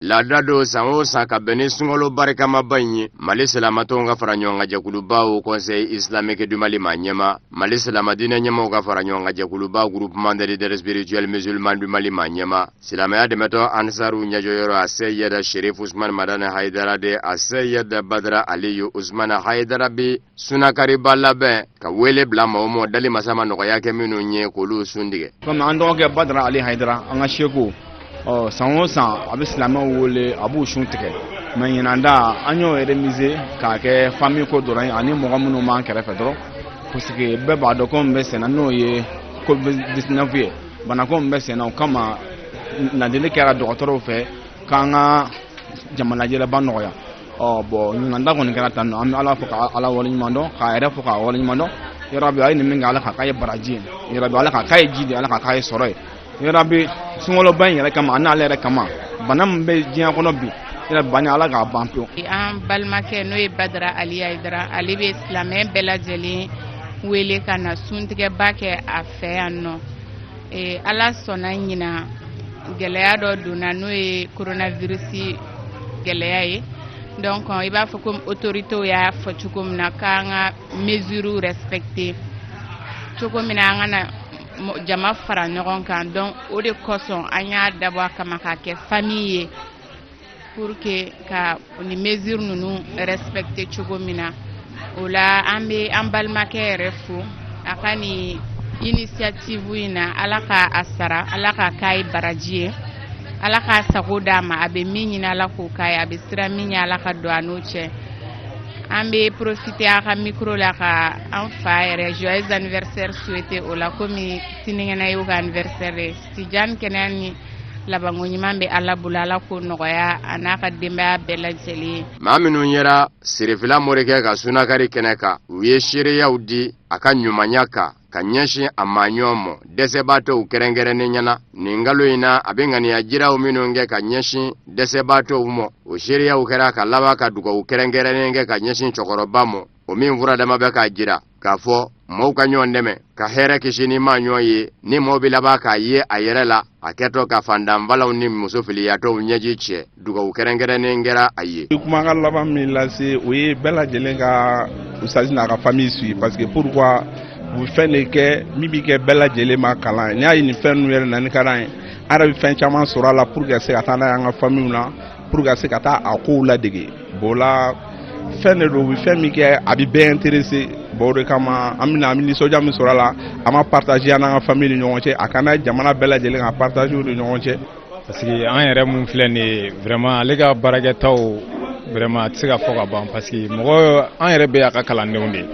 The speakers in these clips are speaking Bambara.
Laada do san o san ka bɛn ni sunkalo barikama in ye Mali silamatɔnw ka fara ɲɔgɔn kan jɛkuluba au Conseil islamique du Mali ma ɲɛma Mali silamadinɛ ɲɛmaw ka fara ɲɔgɔn kan jɛkuluba groupement de leaders spirituels musulmans du Mali ma ɲɛma silamɛya dɛmɛtɔ Ansaru ɲɛjɔyɔrɔ a Seyed Sherif Ousmane Madane Haidara de a Seyed Badara Aliyu Ousmane Haidara bi sunakariba labɛn ka wele bila maa o maa dali masama nɔgɔya kɛ minnu ye k'olu sun tigɛ. Comme an dɔgɔkɛ Badara Ali Haidara an ka seko san o san a bɛ silamɛw wele a b'u sun tigɛ mais ɲinanda an y'o réaliser k'a kɛ famille ko dɔrɔn ani mɔgɔ minnu b'an kɛrɛfɛ dɔrɔn parce que bɛɛ b'a dɔn ko min bɛ senna n'o ye Covid-19 ye banako min bɛ senna o kama ladili kɛra dɔgɔtɔrɔw fɛ k'an ka jamana yɛlɛba nɔgɔya bon ɲinanda kɔni kɛra tan an bɛ Ala fo ka Ala waleɲuman dɔn k'a yɛrɛ fo k'a waleɲuman dɔn yarabi a ye nin min kɛ Ala k'a k'a ye baraji ye yarabi Ala k'a k'a ye ji de Ala k'a k'a ye sɔrɔ ye yarabi sunkaloba in yɛrɛ kama n'ale yɛrɛ kama bana min bɛ diɲɛ kɔnɔ bi yarabi bana Ala k'a ban pewu. An balimakɛ n'o ye Badara Ali Haidara ale bɛ silamɛ bɛɛ lajɛlen wele ka na suntigɛba kɛ a fɛ yan nɔ Ala sɔnna ɲina gɛlɛya dɔ donna n'o ye coronavirus gɛlɛya ye donc i b'a fɔ ko autorités y'a fɔ cogo min na k'an ka mesures respecter cogo min na an ka na jama fara ɲɔgɔn kan donc o de kosɔn an y'a dabɔ a kama k'a kɛ famille ye pour que ka ni mesures ninnu respecter cogo min na o la an bɛ an balimakɛ yɛrɛ fo a ka ni initiative in na Ala k'a sara Ala k'a k'a ye baraji ye Ala k'a sago d'a ma a bɛ min ɲini Ala k'o k'a ye a bɛ siran min ɲɛ Ala ka don a n'o cɛ an bɛ profiter a ka micro la ka an fa yɛrɛ joyeux anniversaire souhaiter o la komi sinikɛnɛ y'o ka anniversaire ye Tijani kɛnɛya ni labanko ɲuman bɛ Ala bolo Ala k'o nɔgɔya a n'a ka denbaya bɛɛ lajɛlen. Maa minnu yera Sirifila Morikɛ ka sunakari kɛnɛ kan u ye seereyaw di a ka ɲumanya kan ka ɲɛsin a maaɲɔgɔn ma dɛsɛbaatɔw kɛrɛnkɛrɛnnen ɲɛna nin kalo in na a bɛ ŋaniya jiraw minnu kɛ ka ɲɛsin dɛsɛbaatɔw ma o seereyaw kɛra ka laban ka dugawu kɛrɛnkɛrɛnnen kɛ ka ɲɛsin cɛkɔrɔba ma o min furadama bɛ k'a jira k'a fɔ maaw ka ɲɔgɔn dɛmɛ ka hɛrɛ kisi ni maaɲɔgɔn ye ni maaw bɛ laban k'a ye a yɛrɛ la a kɛtɔ ka fandanbalaw ni musofiliyatɔw ɲɛji cɛ dugawu kɛrɛnkɛrɛnnen kɛra a ye. Kumakan laban min lase o ye bɛɛ lajɛlen ka usage n'a ka famille suit parce que pourquoi u fɛn de kɛ min bɛ kɛ bɛɛ lajɛlen ma kalan n'i y'a ye nin fɛn ninnu yɛrɛ na ni ka d'an ye an yɛrɛ bɛ fɛn caman sɔrɔ a la pour que ka se ka taa n'a ye an ka famille na pour que ka se ka taa a kow ladege bon la fɛn de don u bɛ fɛn min kɛ a bɛ bɛɛ intéressé bon o de kama an bɛna nisɔndiya min sɔrɔ a la an ma partager an n'an ka famille ni ɲɔgɔn cɛ a kana jamana bɛɛ lajɛlen ka partager o ni ɲɔgɔn cɛ. parce que an yɛrɛ mun filɛ nin ye vraiment ale ka baarakɛtaw vraiment a tɛ se ka fɔ ka ban parce que mɔgɔ an yɛrɛ bɛ a ka kalandenw de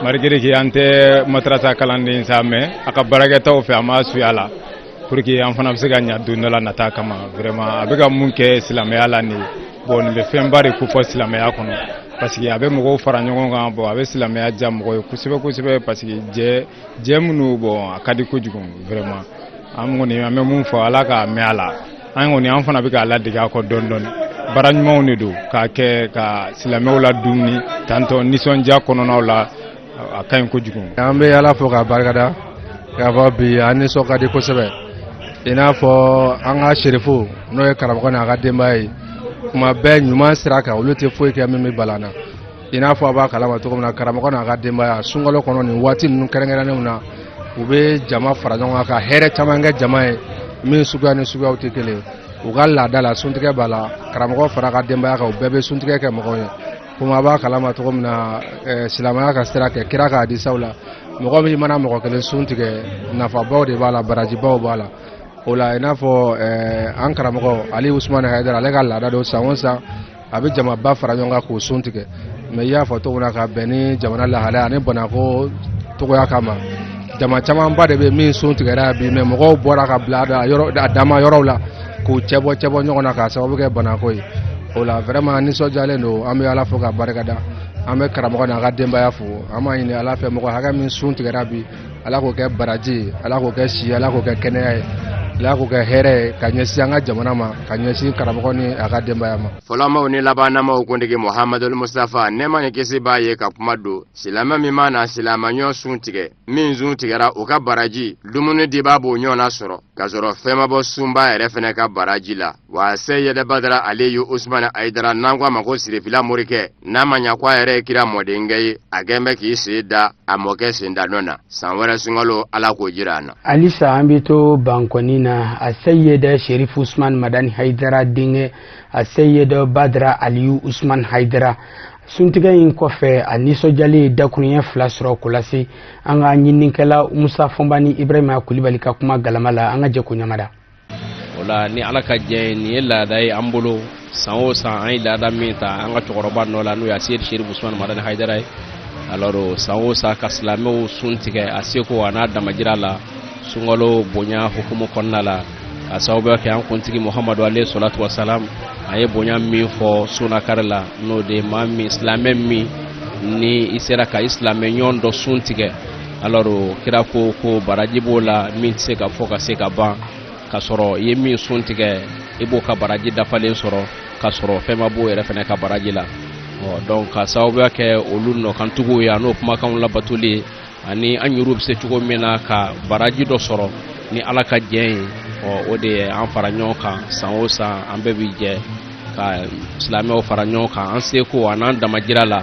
malgré que an tɛ matarasa kalanden sa mais a ka baarakɛtaw fɛ an b'a suit a la pour que an fana bɛ se ka ɲɛ don dɔ la nata kama vraiment a bɛ ka mun kɛ silamɛya la nin bon nin bɛ fɛnba de ko fɔ silamɛya kɔnɔ parce que a bɛ mɔgɔw fara ɲɔgɔn kan bon a bɛ silamɛya diya mɔgɔ ye kosɛbɛ kosɛbɛ parce que jɛ minnu bon a ka di kojugu vraiment an kɔni an bɛ mun fɔ Ala k'a mɛn a la an kɔni an fana bɛ k'a ladege a kɔ dɔɔni dɔɔni baara ɲumanw de don k'a kɛ ka silamɛw la dumuni tantɔ nisɔndiya kɔnɔnaw la a ka ɲi kojugu. An bɛ Ala fo k'a barikada k'a fɔ bi a nisɔn ka di kosɛbɛ i n'a fɔ an ka serifu n'o ye karamɔgɔ n'a ka denbaya ye kuma bɛɛ ɲuman sira kan olu tɛ foyi kɛ min bɛ bala na i n'a fɔ a b'a kalama cogo min na karamɔgɔ n'a ka denbaya sunkalo kɔnɔ nin waati ninnu kɛrɛnkɛrɛnnenw na u bɛ jama fara ɲɔgɔn kan ka hɛrɛ caman kɛ jama ye min suguya ni suguyaw tɛ kelen u ka laada la suntigɛ b'a la karamɔgɔ fara ka denbaya kan u bɛɛ bɛ suntigɛ kɛ mɔgɔw ye komi a b'a kalama cogo min na silamɛya ka sira kɛ kira ka hadisaw la mɔgɔ min mana mɔgɔ kelen sun tigɛ nafabaw de b'a la barajibaw b'a la o la i n'a fɔ an karamɔgɔ Ali Ousmane Haidara ale ka laada don san o san a bɛ jamaba fara ɲɔgɔn kan k'o sun tigɛ mais i y'a fɔ cogo min na ka bɛn ni jamana lahalaya ani banako togoya kama jama camanba de bɛ min sun tigɛra bi mais mɔgɔw bɔra ka bila a dama yɔrɔw la k'u cɛbɔ ɲɔgɔn na k'a sababu kɛ banako ye o la vraiment nisɔndiyalen don an bɛ Ala fo k'a barikada an bɛ karamɔgɔ n'a ka denbaya fo an b'a ɲini Ala fɛ mɔgɔ hakɛ min sun tigɛra bi Ala k'o kɛ baraji Ala k'o kɛ si Ala k'o kɛ kɛnɛya ye la ko kɛ hɛrɛ ka ɲɛsin an ka jamana ma ka ɲɛsin karamɔgɔ ni a ka denbaya ma. Fɔlɔmaw ni labanamaw kuntigi Muhamadul Mustafa nɛɛma ni kisi b'a ye ka kuma don silamɛ min mana silamɛɲɔ sun tigɛ min sun tigɛra o ka baraji dumuni diba b'o ɲɔgɔnna sɔrɔ ka sɔrɔ fɛn ma bɔ sunba yɛrɛ fɛnɛ ka baraji la wa Seyede Badara Aliyu Usman Aidara n'an ko a ma ko Sirifila Morikɛ n'a ma ɲa ko a yɛrɛ ye kira mɔdenkɛ ye a kɛn bɛ k'i sen da a mɔkɛ sendadɔn na san wɛrɛ sunkalo Ala k'o jira an na. Halisa an bɛ to bankɔni na a Seyede Sherif Usman Madani Haidara denkɛ a Seyede Badara Aliyu Usman Haidara suntigɛ in kɔfɛ a nisɔndiyalen dakuruɲɛ 2 sɔrɔ k'o lase an ka ɲininikɛla Musa Fɔnba ni Ibrahima Kulibali ka kuma galama la an ka jɛ ko ɲamada. Ola ni Ala ka jɛ ni ye laada ye an bolo san o san an ye laada min ta an ka cɛkɔrɔba nɔ la n'o ye Seyede Sherif Usman Madani Haidara ye alors san o san ka silamɛw sun tigɛ a seko a n'a damajira la sunkalo bonya hukumu kɔnɔna la a sababuya kɛ an kuntigi Muhamadu alayhi salatu wasalam a ye bonya min fɔ sunakari la n'o de maa min silamɛ min ni i sera ka silamɛ ɲɔgɔn dɔ sun tigɛ alors kira ko baraji b'o la min tɛ se ka fɔ ka se ka ban ka sɔrɔ i ye min sun tigɛ i b'o ka baraji dafalen sɔrɔ ka sɔrɔ fɛn ma b'o yɛrɛ fɛnɛ ka baraji la donc ka sababuya kɛ olu nɔkantigiw ye a n'o kumakanw labatoli ani an yɛrɛw bɛ se cogo min na ka baraji dɔ sɔrɔ ni Ala ka jɛn ye o de ye an fara ɲɔgɔn kan san o san an bɛɛ bi jɛ ka silamɛw fara ɲɔgɔn kan an seko a n'an damajira la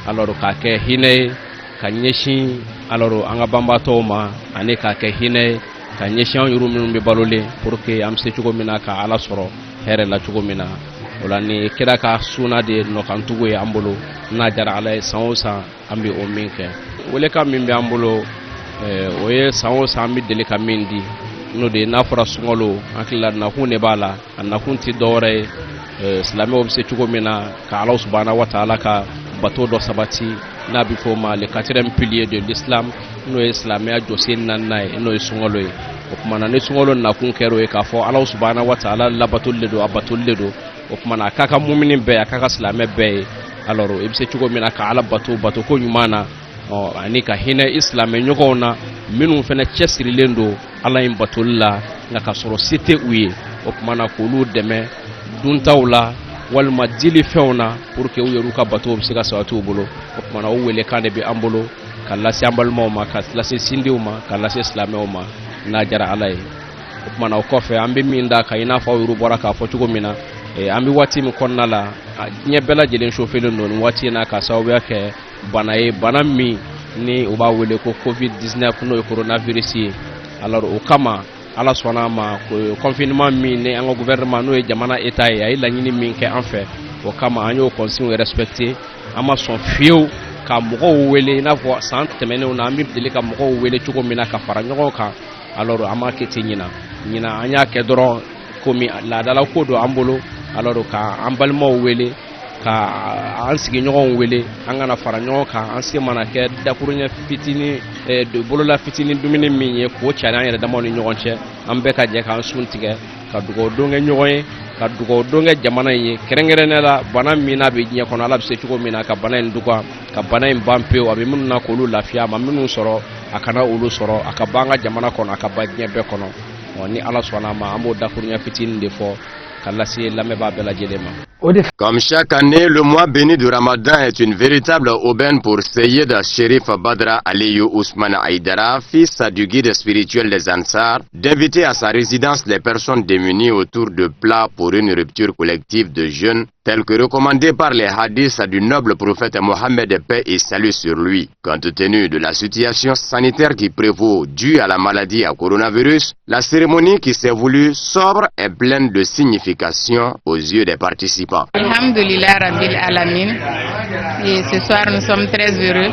alors k'a kɛ hinɛ ye ka ɲɛsin alors an ka banbaatɔw ma ani k'a kɛ hinɛ ye ka ɲɛsin an yɛrɛw minnu bɛ balolen pour que an bɛ se cogo min na ka Ala sɔrɔ hɛrɛ la cogo min na o la ni kira ka suna de nɔkantigiw ye an bolo n'a jara Ala ye san o san an bɛ o min kɛ welekan min bɛ an bolo o ye san o san an bɛ deli ka min di n'o de n'a fɔra sunkalo an hakili la nakun de b'a la a nakun tɛ dɔwɛrɛ ye silamɛw bɛ se cogo min na ka Ala subahanahu wa taala ka bato dɔ sabati n'a bɛ fɔ o ma le 4e pilier de l'islam n'o ye silamɛya jɔsen 4nan ye n'o ye sunkalo ye o tuma na ni sunkalo nakun kɛra o ye k'a fɔ Ala subahanahu wa taala labatoli de don a batoli de don o tuma na a k'a ka mumini bɛɛ a k'a ka silamɛ bɛɛ ye alors i bɛ se cogo min na ka Ala bato ko ɲuman na ani ka hinɛ silamɛ ɲɔgɔnw na minnu fɛnɛ cɛsirilen don Ala in batoli la nka ka sɔrɔ se tɛ u ye o tuma na k'olu dɛmɛ duntaw la walima dili fɛnw na pour que u yɛrɛw ka bato bɛ se ka sabati u bolo o tuma na o welekan de bɛ an bolo ka lase an balimaw ma ka lase sindiw ma ka lase silamɛw ma n'a jara Ala ye o tuma na o kɔfɛ an bɛ min da ka i n'a fɔ aw yɛrɛw bɔra k'a fɔ cogo min na an bɛ waati min kɔnɔna la diɲɛ bɛɛ lajɛlen chauffelen don nin waati in na ka sababuya kɛ bana ye bana min ni u b'a wele ko Covid-19 n'o ye coronavirus ye alors o kama Ala sɔnna ma confinement min ni an ka gouvernement n'o ye jamana état ye a ye laɲini min kɛ an fɛ o kama an y'o consigne respecté an ma sɔn fiyewu ka mɔgɔw wele i n'a fɔ san tɛmɛnenw na an bɛ deli ka mɔgɔw wele cogo min na ka fara ɲɔgɔn kan alors an m'a kɛ ten ɲina an y'a kɛ dɔrɔn komi laadala ko don an bolo alors ka an balimaw wele ka an sigiɲɔgɔnw wele an kana fara ɲɔgɔn kan an se mana kɛ dakuruɲɛ fitinin bolola fitinin dumuni min ye k'o cari an yɛrɛ damaw ni ɲɔgɔn cɛ an bɛɛ ka jɛ k'an sun tigɛ ka dugawu don kɛ ɲɔgɔn ye ka dugawu don kɛ jamana in ye kɛrɛnkɛrɛnnenya la bana min n'a bɛ diɲɛ kɔnɔ Ala bɛ se cogo min na ka bana in dɔgɔya ka bana in ban pewu a bɛ minnu na k'olu lafiya a ma minnu sɔrɔ a kana olu sɔrɔ a ka ban an ka jamana kɔnɔ a ka ban diɲɛ bɛɛ kɔnɔ ni Ala sɔnna ma an b'o dakuruɲɛ fitinin de fɔ ka lase lamɛnbaa bɛɛ lajɛlen ma. Comme chaque année, le mois béni du Ramadan est une véritable aubaine pour Seyed Sherif Badara Aliyu Usman Haidara, fils du guide spirituel des Ansar, d'inviter à sa résidence les personnes démunies autour de plats pour une rupture collective de jeûne, tel que recommandé par les hadiths du noble prophète Mohammed, paix et salut sur lui. Compte tenu de la situation sanitaire qui prévaut due à la maladie à coronavirus, la cérémonie qui s'est voulue sobre est pleine de signification aux yeux des participants. Alhamdulillah Rabbil Alamin. Et ce soir nous sommes très heureux.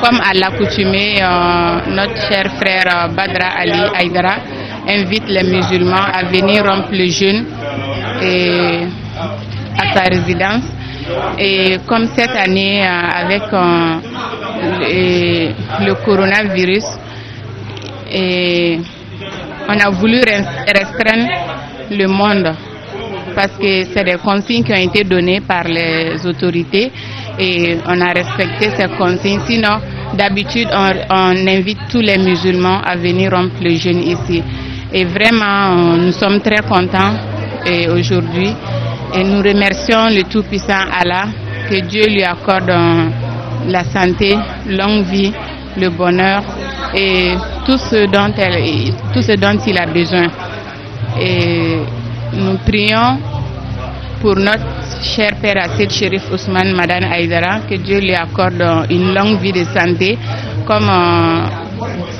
Comme à l'accoutumée, notre cher frère Badara Ali Haidara invite les musulmans à venir rompre le jeûne à sa résidence. Et comme cette année avec le coronavirus, on a voulu restreindre le monde, parce que c'est des consignes qui ont été données par les autorités et on a respecté ces consignes. Sinon, d'habitude, on invite tous les musulmans à venir rompre le jeûne ici. Et vraiment, nous sommes très contents aujourd'hui et nous remercions le Tout-Puissant Allah, que Dieu lui accorde la santé, longue vie, le bonheur et tout ce dont il a besoin. Et nous prions pour notre cher père Asset Cherif Ousmane Madane Haïdara, que Dieu lui accorde une longue vie de santé. Comme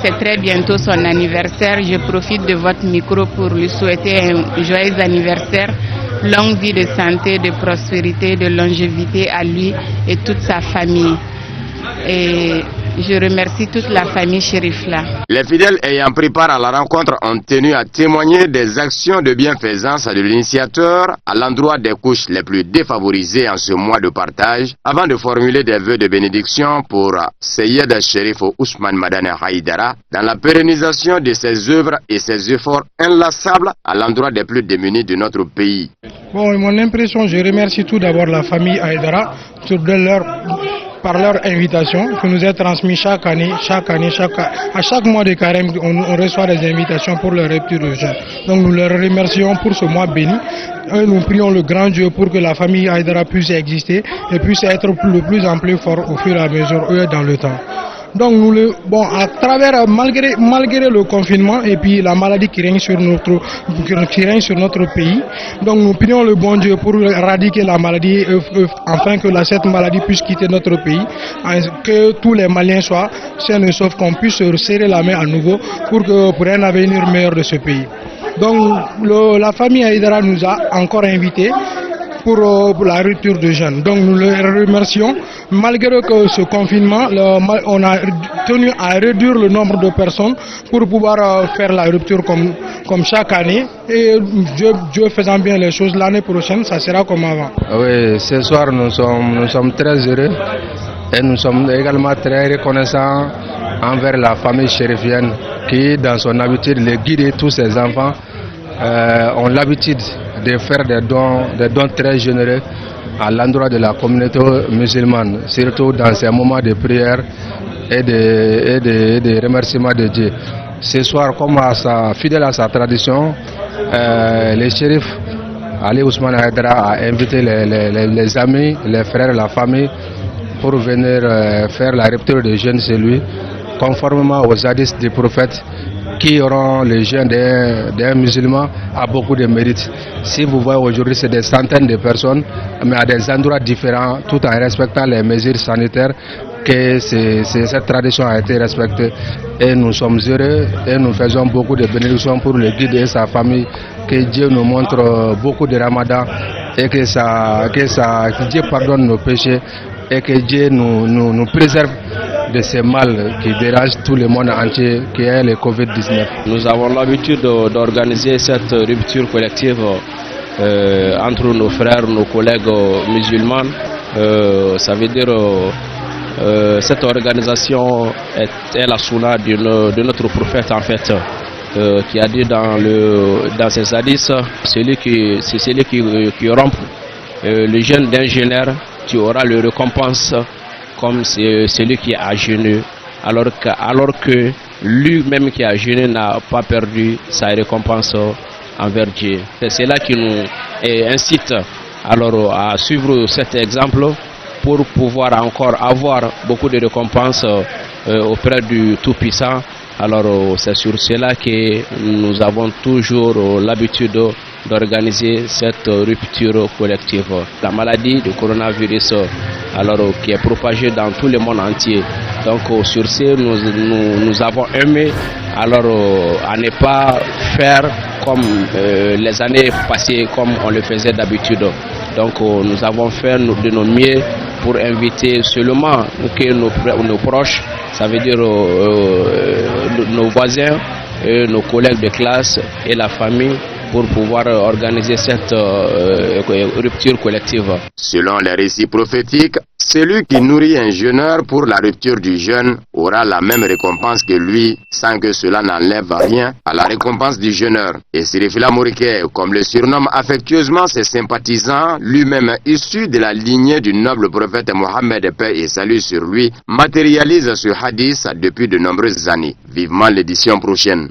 c'est très bientôt son anniversaire, je profite de votre micro pour lui souhaiter un joyeux anniversaire, longue vie de santé, de prospérité, de longévité à lui et toute sa famille. Et je remercie toute la famille Chérifla. Les fidèles ayant pris part à la rencontre ont tenu à témoigner des actions de bienfaisance de l'initiateur à l'endroit des couches les plus défavorisées en ce mois de partage, avant de formuler des vœux de bénédiction pour Seyed Cherif Ousmane Madane Haïdara dans la pérennisation de ses œuvres et ses efforts inlassables à l'endroit des plus démunis de notre pays. Bon, mon impression, je remercie tout d'abord la famille Haïdara par leur invitation que nous est transmise chaque année, à chaque mois de carême, on reçoit des invitations pour le rupture de jeûne. Donc nous leur remercions pour ce mois béni. Et nous prions le grand Dieu pour que la famille Haïdara puisse exister et puisse être de plus en plus fort au fur et à mesure dans le temps. Donc à travers malgré le confinement et puis la maladie qui règne sur notre pays, donc nous prions le bon Dieu pour éradiquer la maladie afin que cette maladie puisse quitter notre pays, que tous les Maliens soient sains et saufs, qu'on puisse se serrer la main à nouveau pour un avenir meilleur de ce pays. Donc la famille Haïdara nous a encore invités pour la rupture de jeûne. Donc nous les remercions. Malgré que ce confinement, on a tenu à réduire le nombre de personnes pour pouvoir faire la rupture comme chaque année. Et Dieu faisant bien les choses, l'année prochaine, ça sera comme avant. Oui, ce soir nous sommes très heureux et nous sommes également très reconnaissants envers la famille chérifienne qui, dans son habitude, les guide tous ses enfants ont l'habitude de faire des dons très généreux à l'endroit de la communauté musulmane, surtout dans ces moments de prière et de remerciement de Dieu. Ce soir, comme fidèle à sa tradition, le shérif Ali Ousmane Haïdara a invité les amis, les frères, la famille pour venir faire la rupture de jeûne chez lui, conformément aux hadiths du prophète, qui auront le jeûne d'un musulman a beaucoup de mérite. Si vous voyez aujourd'hui, c'est des centaines de personnes, mais à des endroits différents, tout en respectant les mesures sanitaires, que cette tradition a été respectée. Et nous sommes heureux et nous faisons beaucoup de bénédictions pour le guide et sa famille, que Dieu nous montre beaucoup de Ramadan et que Dieu pardonne nos péchés et que Dieu nous préserve de ces mal qui dérangent tout le monde entier, qui est le Covid-19. Nous avons l'habitude d'organiser cette rupture collective entre nos frères, nos collègues musulmans. Ça veut dire cette organisation est la sunna de notre prophète en fait, qui a dit dans ses hadiths, c'est celui qui rompt le jeûne d'un jeûneur, tu auras le récompense comme celui qui a jeûné, alors que lui-même qui a jeûné n'a pas perdu sa récompense envers Dieu. C'est cela qui nous incite alors à suivre cet exemple pour pouvoir encore avoir beaucoup de récompenses auprès du Tout-Puissant. Alors c'est sur cela que nous avons toujours l'habitude d'organiser cette rupture collective. La maladie du coronavirus qui est propagée dans tout le monde entier. Donc sur ce, nous avons aimé à ne pas faire comme les années passées, comme on le faisait d'habitude. Donc nous avons fait de nos mieux pour inviter seulement que nos proches, ça veut dire nos voisins, nos collègues de classe et la famille, pour pouvoir organiser cette rupture collective. Selon les récits prophétiques, celui qui nourrit un jeûneur pour la rupture du jeûne aura la même récompense que lui, sans que cela n'enlève rien à la récompense du jeûneur. Et Sirifila Morike, comme le surnomme affectueusement ses sympathisants, lui-même issu de la lignée du noble prophète Mohammed, paix et salut sur lui, matérialise ce hadith depuis de nombreuses années. Vivement l'édition prochaine.